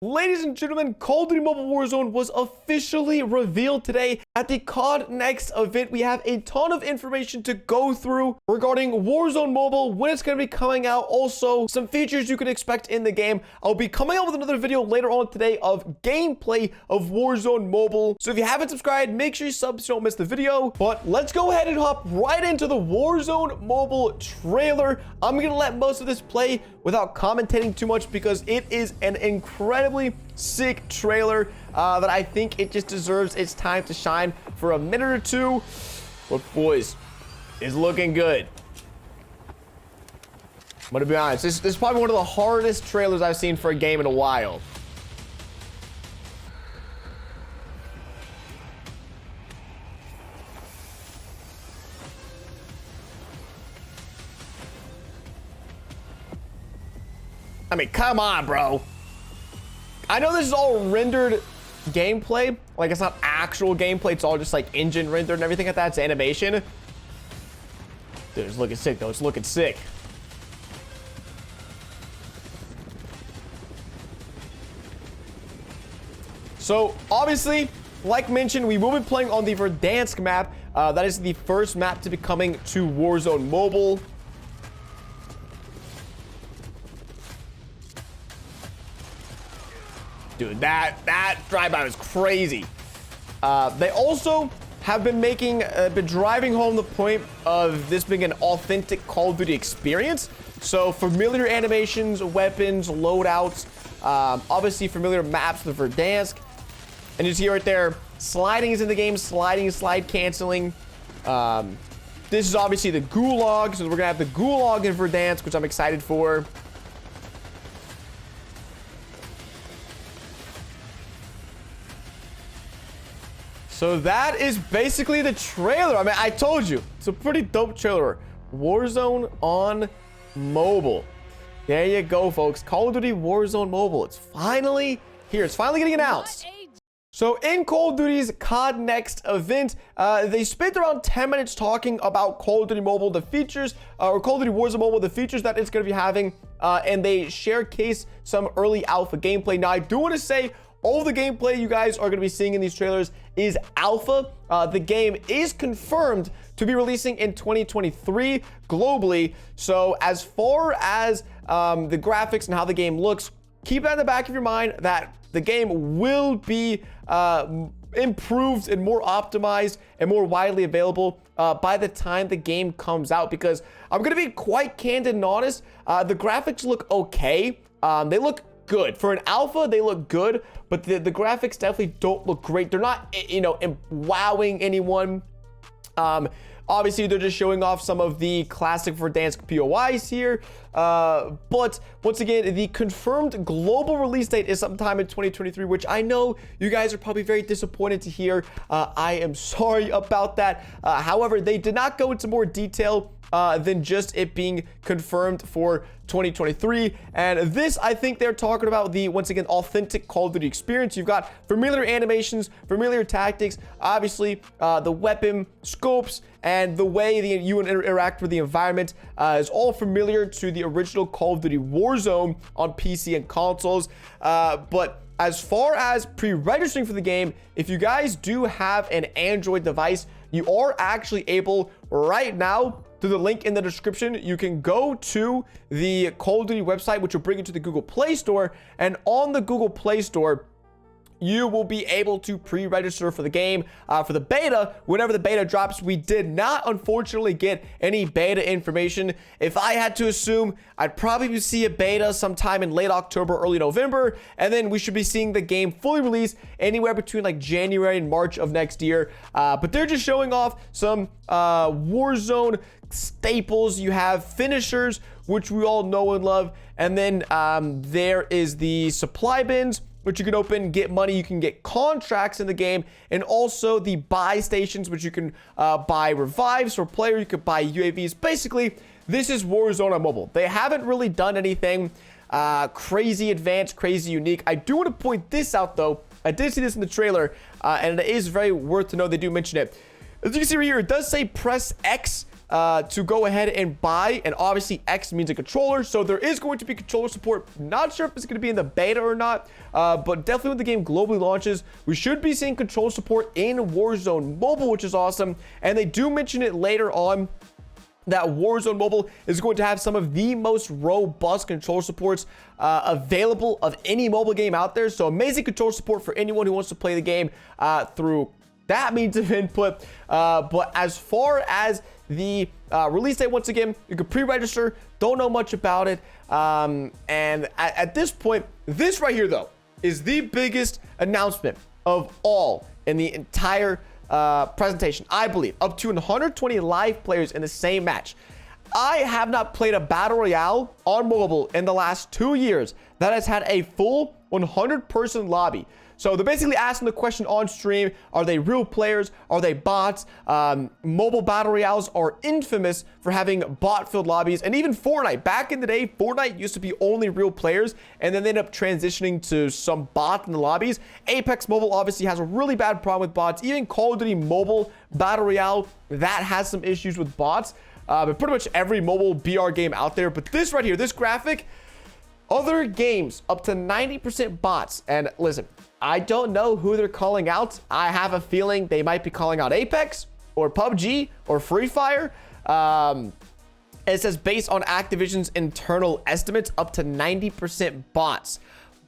Ladies and gentlemen, Call of Duty Mobile Warzone was officially revealed today at the COD Next event. We have a ton of information to go through regarding Warzone Mobile, when it's going to be coming out, also some features you can expect in the game. I'll be coming out with another video later on today of gameplay of Warzone Mobile. So if you haven't subscribed, make sure you sub so you don't miss the video. But let's go ahead and hop right into the Warzone Mobile trailer. I'm going to let most of this play without commentating too much because it is an incredibly sick trailer that I think it just deserves its time to shine for a minute or two. But boys, it's looking good. I'm gonna be honest, this is probably one of the hardest trailers I've seen for a game in a while. I mean, come on, bro. I know this is all rendered gameplay. Like, it's not actual gameplay. It's all just, like, engine rendered and everything like that. It's animation. Dude, it's looking sick, though. It's looking sick. So, obviously, like mentioned, we will be playing on the Verdansk map. That is the first map to be coming to Warzone Mobile. Dude, that drive-by was crazy. They also have been driving home the point of this being an authentic Call of Duty experience. So familiar animations, weapons, loadouts, obviously familiar maps with Verdansk. And you see right there, sliding is in the game, slide canceling. This is obviously the Gulag, so we're gonna have the Gulag in Verdansk, which I'm excited for. So that is basically the trailer. I mean, I told you, it's a pretty dope trailer. Warzone on mobile. There you go, folks. Call of Duty Warzone Mobile. It's finally here. It's finally getting announced. So in Call of Duty's COD Next event, they spent around 10 minutes talking about Call of Duty Mobile, the features, or Call of Duty Warzone Mobile, the features that it's going to be having, and they showcase some early alpha gameplay. Now, I do want to say, all the gameplay you guys are going to be seeing in these trailers is alpha. The game is confirmed to be releasing in 2023 globally. So as far as the graphics and how the game looks, keep that in the back of your mind that the game will be improved and more optimized and more widely available by the time the game comes out. Because I'm going to be quite candid and honest, the graphics look okay. They look good for an alpha. They look good, but the graphics definitely don't look great. They're not, you know, wowing anyone. Obviously, they're just showing off some of the classic Verdansk POIs here. But once again, the confirmed global release date is sometime in 2023, which I know you guys are probably very disappointed to hear. I am sorry about that. However, they did not go into more detail than just it being confirmed for 2023. And this, I think they're talking about the, once again, authentic Call of Duty experience. You've got familiar animations, familiar tactics, obviously the weapon scopes, and the way you interact with the environment is all familiar to the original Call of Duty Warzone on PC and consoles. But as far as pre-registering for the game, if you guys do have an Android device, you are actually able right now, through the link in the description, you can go to the Call of Duty website, which will bring you to the Google Play Store. And on the Google Play Store, you will be able to pre-register for the game for the beta whenever the beta drops. We did not, unfortunately, get any beta information. If I had to assume, I'd probably see a beta sometime in late October, early November, and then we should be seeing the game fully released anywhere between like January and March of next year. But they're just showing off some Warzone staples. You have finishers, which we all know and love, and then there is the supply bins, which you can open, get money. You can get contracts in the game, and also the buy stations, which you can buy revives for player. You could buy UAVs. Basically, this is Warzone on mobile. They haven't really done anything crazy advanced, crazy unique. I do want to point this out, though. I did see this in the trailer, and it is very worth to know they do mention it. As you can see right here, it does say press X to go ahead and buy, and obviously X means a controller, so there is going to be controller support. Not sure if it's going to be in the beta or not, but definitely when the game globally launches, we should be seeing controller support in Warzone Mobile, which is awesome. And they do mention it later on that Warzone Mobile is going to have some of the most robust controller supports available of any mobile game out there. So amazing controller support for anyone who wants to play the game through that means of input. But as far as the release date, once again, you can pre-register. Don't know much about it. And at this point, this right here, though, is the biggest announcement of all in the entire presentation, I believe. Up to 120 live players in the same match. I have not played a battle royale on mobile in the last 2 years that has had a full 100-person lobby. So they're basically asking the question on stream: are they real players? Are they bots? Mobile battle royales are infamous for having bot-filled lobbies. And even Fortnite, back in the day, Fortnite used to be only real players, and then they ended up transitioning to some bots in the lobbies. Apex Mobile obviously has a really bad problem with bots. Even Call of Duty Mobile battle royale, that has some issues with bots. But pretty much every mobile BR game out there. But this right here, this graphic, other games up to 90% bots. And listen, I don't know who they're calling out. I have a feeling they might be calling out Apex or PUBG or Free Fire. It says based on Activision's internal estimates, up to 90% bots.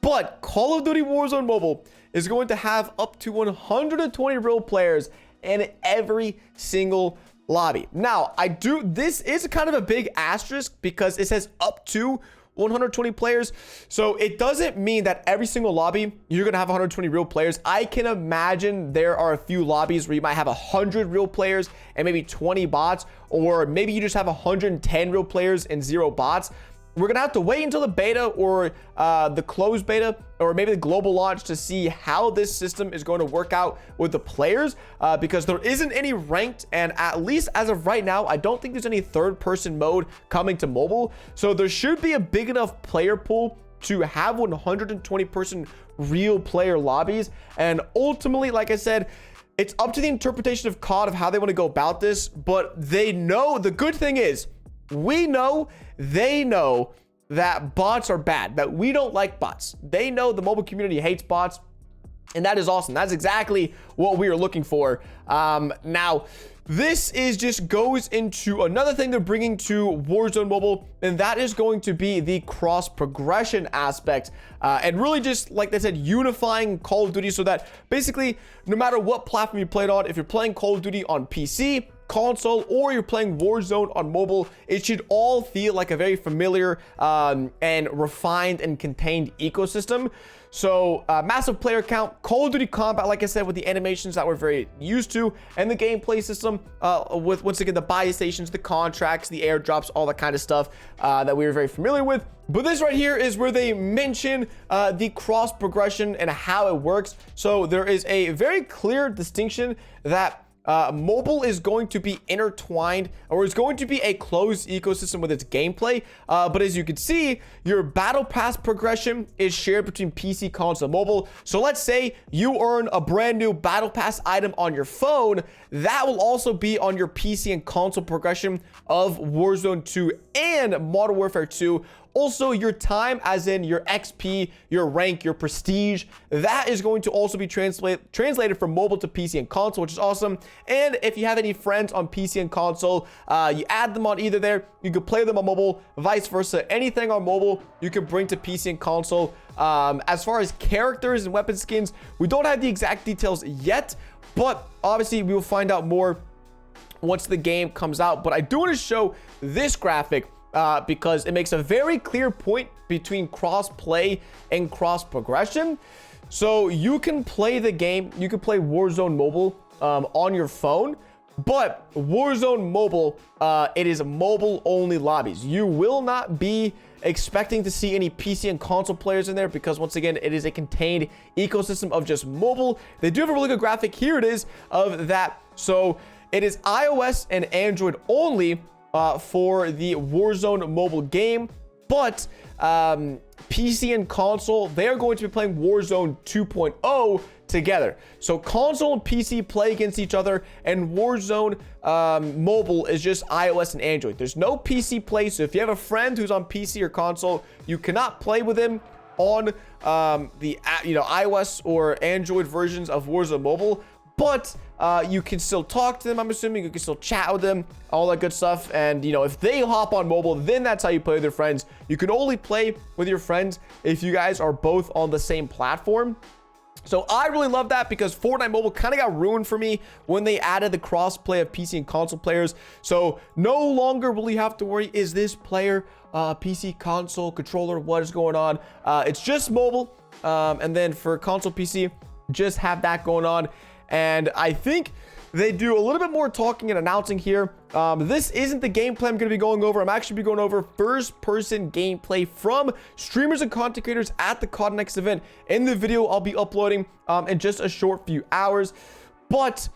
But Call of Duty Warzone Mobile is going to have up to 120 real players in every single lobby. Now, this is kind of a big asterisk because it says up to 120 players. So it doesn't mean that every single lobby you're gonna have 120 real players. I can imagine there are a few lobbies where you might have 100 real players and maybe 20 bots, or maybe you just have 110 real players and 0 bots. We're gonna have to wait until the beta or the closed beta or maybe the global launch to see how this system is going to work out with the players, because there isn't any ranked, and at least as of right now, I don't think there's any third-person mode coming to mobile. So there should be a big enough player pool to have 120-person real player lobbies. And ultimately, like I said, it's up to the interpretation of COD of how they want to go about this. But they know, the good thing is, we know, they know that bots are bad, that we don't like bots. They know the mobile community hates bots, and that is awesome. That's exactly what we are looking for. Now, this is just goes into another thing they're bringing to Warzone Mobile, and that is going to be the cross progression aspect, and really just, like they said, unifying Call of Duty so that basically no matter what platform you played on, if you're playing Call of Duty on PC, console, or you're playing Warzone on mobile, it should all feel like a very familiar and refined and contained ecosystem. So massive player count, Call of Duty combat, like I said, with the animations that we're very used to, and the gameplay system with, once again, the buy stations, the contracts, the airdrops, all that kind of stuff that we were very familiar with. But this right here is where they mention the cross progression and how it works. So there is a very clear distinction that mobile is going to be intertwined, or is going to be a closed ecosystem with its gameplay. But as you can see, your battle pass progression is shared between PC, console, and mobile. So let's say you earn a brand new battle pass item on your phone, that will also be on your PC and console progression of Warzone 2 and Modern Warfare 2. Also, your time, as in your XP, your rank, your prestige, that is going to also be translated from mobile to PC and console, which is awesome. And if you have any friends on PC and console, you add them on either there. You can play them on mobile, vice versa. Anything on mobile, you can bring to PC and console. As far as characters and weapon skins, we don't have the exact details yet, but obviously we will find out more once the game comes out. But I do want to show this graphic because it makes a very clear point between cross play and cross progression. So you can play the game, you can play Warzone Mobile on your phone, but Warzone Mobile, it is mobile only lobbies. You will not be expecting to see any PC and console players in there, because once again, it is a contained ecosystem of just mobile. They do have a really good graphic. Here it is of that. So it is iOS and Android only for the Warzone mobile game, but PC and console, they are going to be playing Warzone 2.0 together. So console and PC play against each other, and Warzone mobile is just iOS and Android. There's no PC play, so if you have a friend who's on PC or console, you cannot play with him on the iOS or Android versions of Warzone mobile, but you can still talk to them. I'm assuming you can still chat with them, all that good stuff. And if they hop on mobile, then that's how you play with your friends. You can only play with your friends if you guys are both on the same platform. So I really love that, because Fortnite Mobile kind of got ruined for me when they added the cross-play of PC and console players. So no longer will you have to worry, is this player PC, console, controller, what is going on? It's just mobile. And then for console, PC, just have that going on. And I think they do a little bit more talking and announcing here. This isn't the gameplay I'm going to be going over. I'm actually be going over first-person gameplay from streamers and content creators at the COD Next event in the video I'll be uploading in just a short few hours. But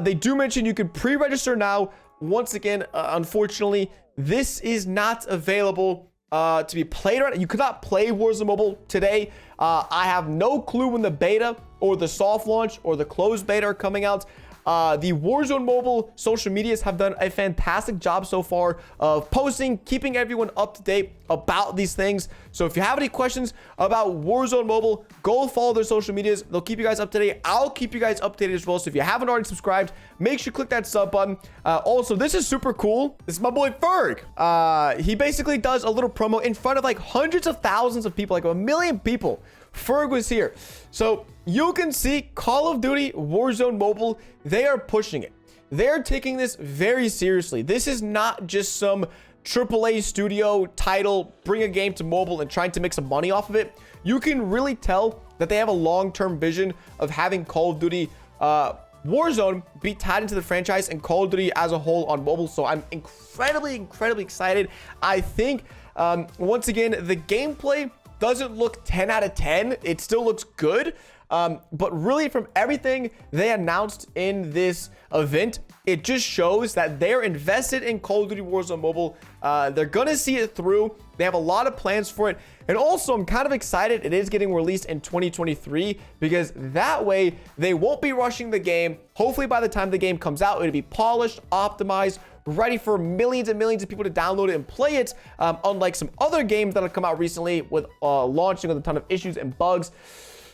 they do mention you can pre-register now. Once again, unfortunately, this is not available to be played right now. You could not play Warzone Mobile today. I have no clue when the beta or the soft launch or the closed beta are coming out. The Warzone Mobile social medias have done a fantastic job so far of posting, keeping everyone up to date about these things. So if you have any questions about Warzone Mobile, go follow their social medias. They'll keep you guys up to date. I'll keep you guys updated as well. So if you haven't already subscribed, make sure you click that sub button. Also, this is super cool. This is my boy Ferg. He basically does a little promo in front of like hundreds of thousands of people, like 1 million people. Ferg was here. So you can see Call of Duty Warzone Mobile, they are pushing it. They're taking this very seriously. This is not just some AAA studio title, bring a game to mobile and trying to make some money off of it. You can really tell that they have a long-term vision of having Call of Duty Warzone be tied into the franchise and Call of Duty as a whole on mobile. So I'm incredibly excited. I think once again, the gameplay doesn't look 10 out of 10. It still looks good. But really, from everything they announced in this event, it just shows that they're invested in Call of Duty Warzone Mobile. They're gonna see it through. They have a lot of plans for it. And also, I'm kind of excited it is getting released in 2023, because that way they won't be rushing the game. Hopefully by the time the game comes out, it'll be polished, optimized, ready for millions and millions of people to download it and play it, unlike some other games that have come out recently with launching with a ton of issues and bugs.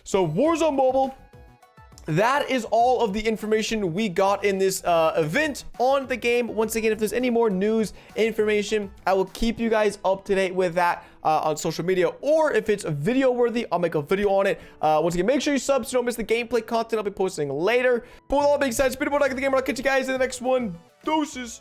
So Warzone Mobile, that is all of the information we got in this event on the game. Once again, if there's any more news, information, I will keep you guys up to date with that on social media, or if it's video worthy, I'll make a video on it. Once again, make sure you sub so you don't miss the gameplay content I'll be posting later. But with all that being said, it's been DuckyTheGamer. I'll catch you guys in the next one. Deuces.